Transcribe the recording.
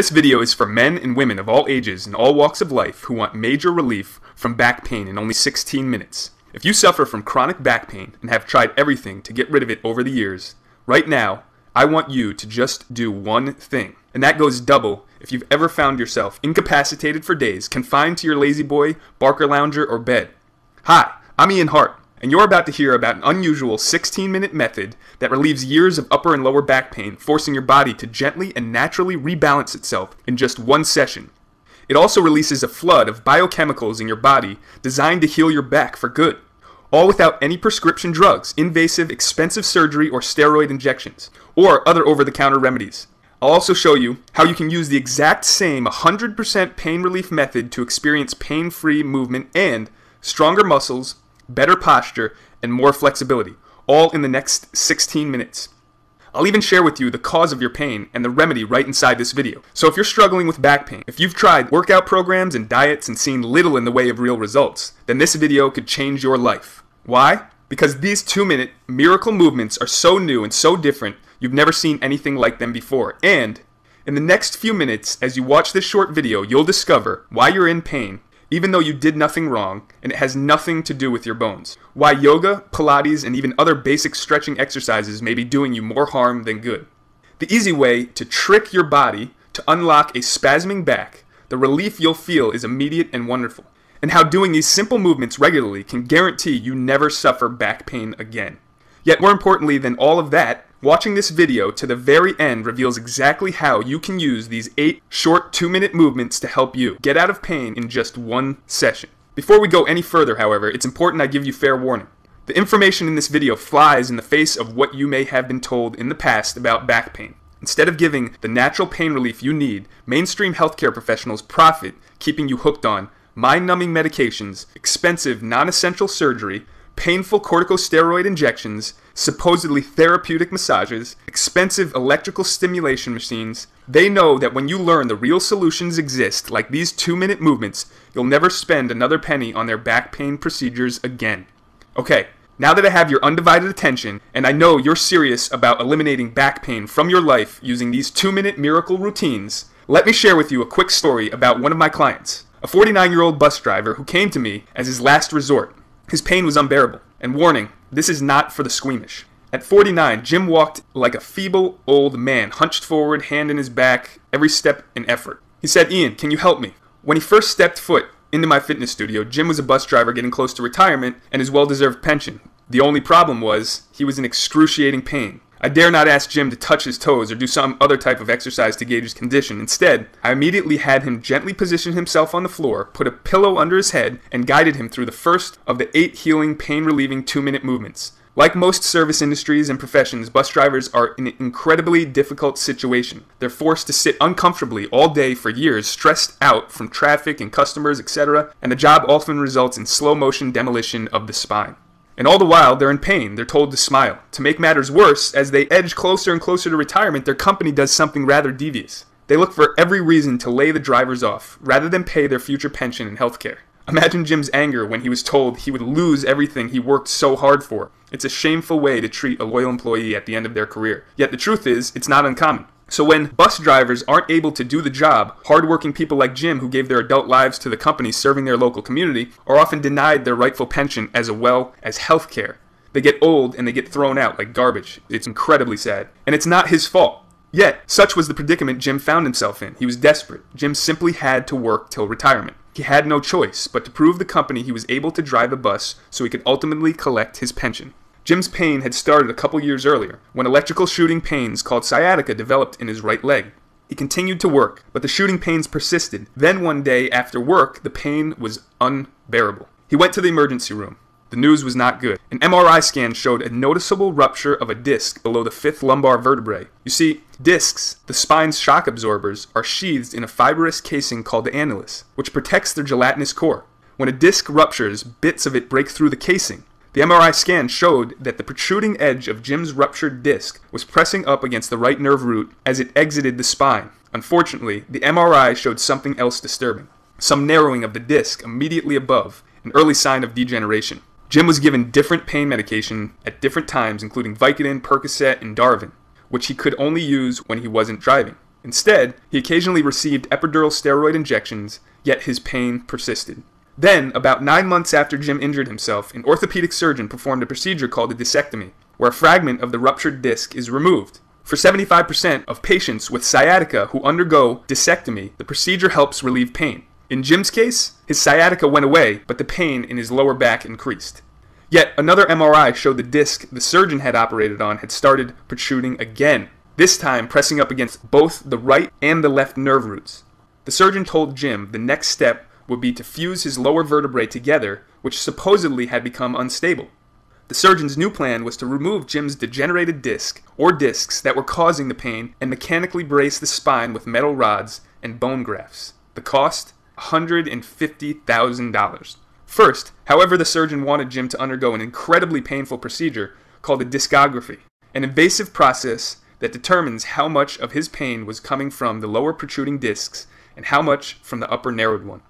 This video is for men and women of all ages and all walks of life who want major relief from back pain in only 16 minutes. If you suffer from chronic back pain and have tried everything to get rid of it over the years, right now, I want you to just do one thing. And that goes double if you've ever found yourself incapacitated for days, confined to your lazy boy, Barker lounger, or bed. Hi, I'm Ian Hart, and you're about to hear about an unusual 16-minute method that relieves years of upper and lower back pain, forcing your body to gently and naturally rebalance itself in just one session. It also releases a flood of biochemicals in your body designed to heal your back for good, all without any prescription drugs, invasive, expensive surgery, or steroid injections, or other over-the-counter remedies. I'll also show you how you can use the exact same 100% pain relief method to experience pain-free movement and stronger muscles, better posture, and more flexibility, all in the next 16 minutes. I'll even share with you the cause of your pain and the remedy right inside this video. So if you're struggling with back pain, if you've tried workout programs and diets and seen little in the way of real results, then this video could change your life. Why? Because these 2-minute miracle movements are so new and so different, you've never seen anything like them before. And in the next few minutes, as you watch this short video, you'll discover why you're in pain, even though you did nothing wrong, and it has nothing to do with your bones. Why yoga, Pilates, and even other basic stretching exercises may be doing you more harm than good. The easy way to trick your body to unlock a spasming back, the relief you'll feel is immediate and wonderful. And how doing these simple movements regularly can guarantee you never suffer back pain again. Yet more importantly than all of that, watching this video to the very end reveals exactly how you can use these 8 short 2-minute movements to help you get out of pain in just one session. Before we go any further, however, it's important I give you fair warning. The information in this video flies in the face of what you may have been told in the past about back pain. Instead of giving the natural pain relief you need, mainstream healthcare professionals profit keeping you hooked on mind-numbing medications, expensive non-essential surgery, painful corticosteroid injections, supposedly therapeutic massages, expensive electrical stimulation machines. They know that when you learn the real solutions exist, like these 2-minute movements, you'll never spend another penny on their back pain procedures again. Okay, now that I have your undivided attention, and I know you're serious about eliminating back pain from your life using these 2-minute miracle routines, let me share with you a quick story about one of my clients, a 49-year-old bus driver who came to me as his last resort. His pain was unbearable. And warning, this is not for the squeamish. At 49, Jim walked like a feeble old man, hunched forward, hand in his back, every step an effort. He said, "Ian, can you help me?" When he first stepped foot into my fitness studio, Jim was a bus driver getting close to retirement and his well-deserved pension. The only problem was, he was in excruciating pain. I dare not ask Jim to touch his toes or do some other type of exercise to gauge his condition. Instead, I immediately had him gently position himself on the floor, put a pillow under his head, and guided him through the first of the 8 healing, pain-relieving 2-minute movements. Like most service industries and professions, bus drivers are in an incredibly difficult situation. They're forced to sit uncomfortably all day for years, stressed out from traffic and customers, etc., and the job often results in slow-motion demolition of the spine. And all the while, they're in pain. They're told to smile. To make matters worse, as they edge closer and closer to retirement, their company does something rather devious. They look for every reason to lay the drivers off, rather than pay their future pension and health care. Imagine Jim's anger when he was told he would lose everything he worked so hard for. It's a shameful way to treat a loyal employee at the end of their career. Yet the truth is, it's not uncommon. So when bus drivers aren't able to do the job, hardworking people like Jim, who gave their adult lives to the company serving their local community, are often denied their rightful pension as well as health care. They get old and they get thrown out like garbage. It's incredibly sad. And it's not his fault. Yet, such was the predicament Jim found himself in. He was desperate. Jim simply had to work till retirement. He had no choice but to prove the company he was able to drive a bus so he could ultimately collect his pension. Jim's pain had started a couple years earlier, when electrical shooting pains called sciatica developed in his right leg. He continued to work, but the shooting pains persisted. Then one day after work, the pain was unbearable. He went to the emergency room. The news was not good. An MRI scan showed a noticeable rupture of a disc below the 5th lumbar vertebrae. You see, discs, the spine's shock absorbers, are sheathed in a fibrous casing called the annulus, which protects their gelatinous core. When a disc ruptures, bits of it break through the casing. The MRI scan showed that the protruding edge of Jim's ruptured disc was pressing up against the right nerve root as it exited the spine. Unfortunately, the MRI showed something else disturbing. Some narrowing of the disc immediately above, an early sign of degeneration. Jim was given different pain medication at different times, including Vicodin, Percocet, and Darvin, which he could only use when he wasn't driving. Instead, he occasionally received epidural steroid injections, yet his pain persisted. Then, about 9 months after Jim injured himself, an orthopedic surgeon performed a procedure called a discectomy, where a fragment of the ruptured disc is removed. For 75% of patients with sciatica who undergo discectomy, the procedure helps relieve pain. In Jim's case, his sciatica went away, but the pain in his lower back increased. Yet another MRI showed the disc the surgeon had operated on had started protruding again, this time pressing up against both the right and the left nerve roots. The surgeon told Jim the next step would be to fuse his lower vertebrae together, which supposedly had become unstable. The surgeon's new plan was to remove Jim's degenerated disc, or discs that were causing the pain, and mechanically brace the spine with metal rods and bone grafts. The cost? $150,000. First, however, the surgeon wanted Jim to undergo an incredibly painful procedure called a discography, an invasive process that determines how much of his pain was coming from the lower protruding discs and how much from the upper narrowed one.